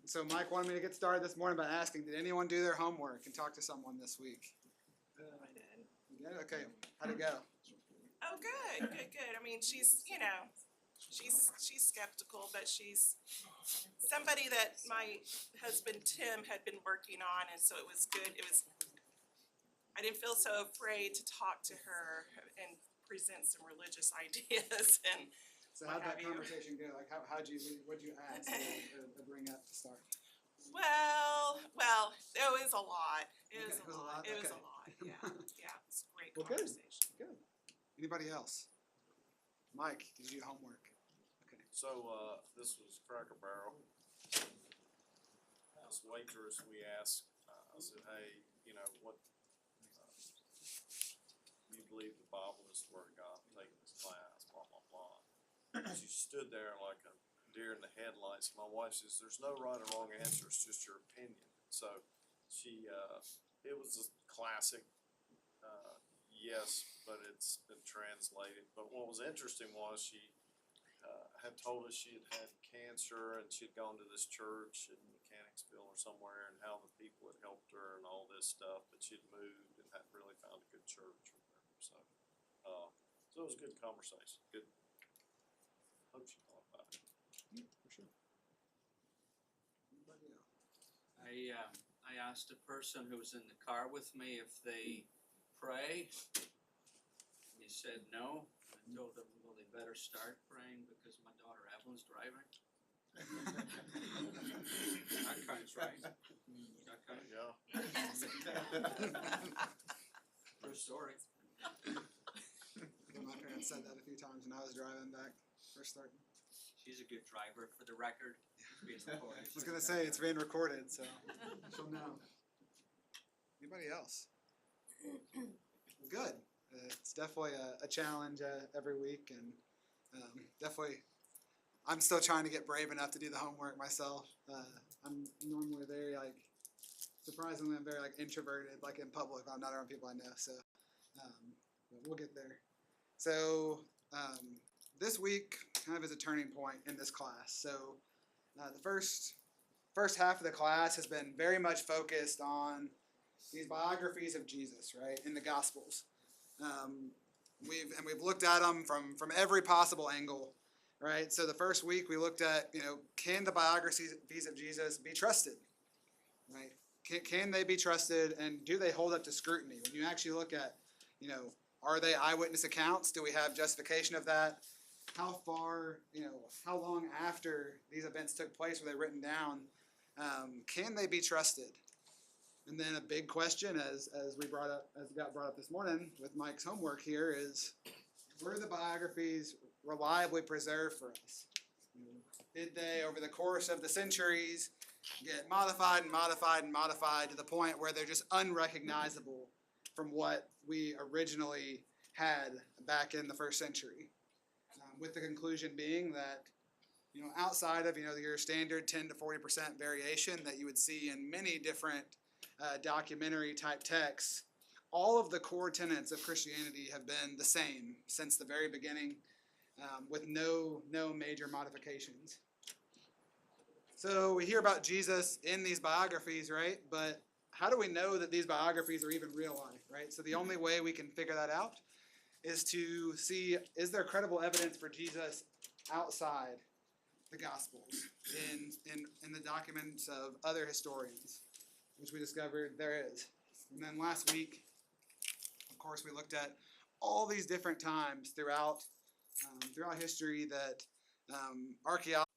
So Mike wanted me to get started this morning by asking, did anyone do their homework and talk to someone this week? I did. You did? Okay, how'd it go? Oh, good. I mean, she's skeptical, but she's somebody that my husband Tim had been working on, and so it was good. I didn't feel so afraid to talk to her and present some religious ideas and So what how'd that have you. conversation go? Like, what'd you ask or bring up to start? Well, it was a lot. It was Okay, a lot. It was okay. a lot. Yeah, it was a great Well, good. conversation. Good. Anybody else? Mike, did you do homework? Okay. So, this was Cracker Barrel. This waitress, we asked, I said, hey, what, you believe the Bible is the word of God, I'm taking this class, blah, blah, blah. She stood there like a deer in the headlights. My wife says, there's no right or wrong answer, it's just your opinion. So, it was a classic, yes, but it's been translated. But what was interesting was she had told us she had had cancer and she had gone to this church in Mechanicsville or somewhere, and how the people had helped her and all this stuff, but she had moved and hadn't really found a good church or whatever. So it was a good conversation. Good. Hope she thought about it. Yeah, for sure. Anybody else? I asked a person who was in the car with me if they pray. He said no. I told them, well, they better start praying because my daughter Evelyn's driving. That counts, right? That counts. Yeah. True story. My parents said that a few times when I was driving back first starting. She's a good driver, for the record. It's being recorded. I was gonna say it's being recorded, so she'll know. Anybody else? Good. It's definitely a challenge every week, and definitely I'm still trying to get brave enough to do the homework myself. I'm normally very surprisingly I'm very introverted, in public. I'm not around people I know, so but we'll get there. So this week kind of is a turning point in this class. So the first half of the class has been very much focused on these biographies of Jesus, right, in the Gospels. We've looked at them from every possible angle, right? So the first week we looked at, can the biographies of Jesus be trusted, right? Can they be trusted, and do they hold up to scrutiny? When you actually look at, are they eyewitness accounts? Do we have justification of that? How far, how long after these events took place were they written down? Can they be trusted? And then a big question, as got brought up this morning with Mike's homework here, is were the biographies reliably preserved for us? Did they, over the course of the centuries, get modified and modified and modified to the point where they're just unrecognizable from what we originally had back in the first century? With the conclusion being that, outside of your standard 10 to 40% variation that you would see in many different documentary type texts, all of the core tenets of Christianity have been the same since the very beginning, with no major modifications. So we hear about Jesus in these biographies, right? But how do we know that these biographies are even real life, right? So the only way we can figure that out is to see, is there credible evidence for Jesus outside the Gospels, in the documents of other historians, which we discovered there is. And then last week, of course, we looked at all these different times throughout history that archaeology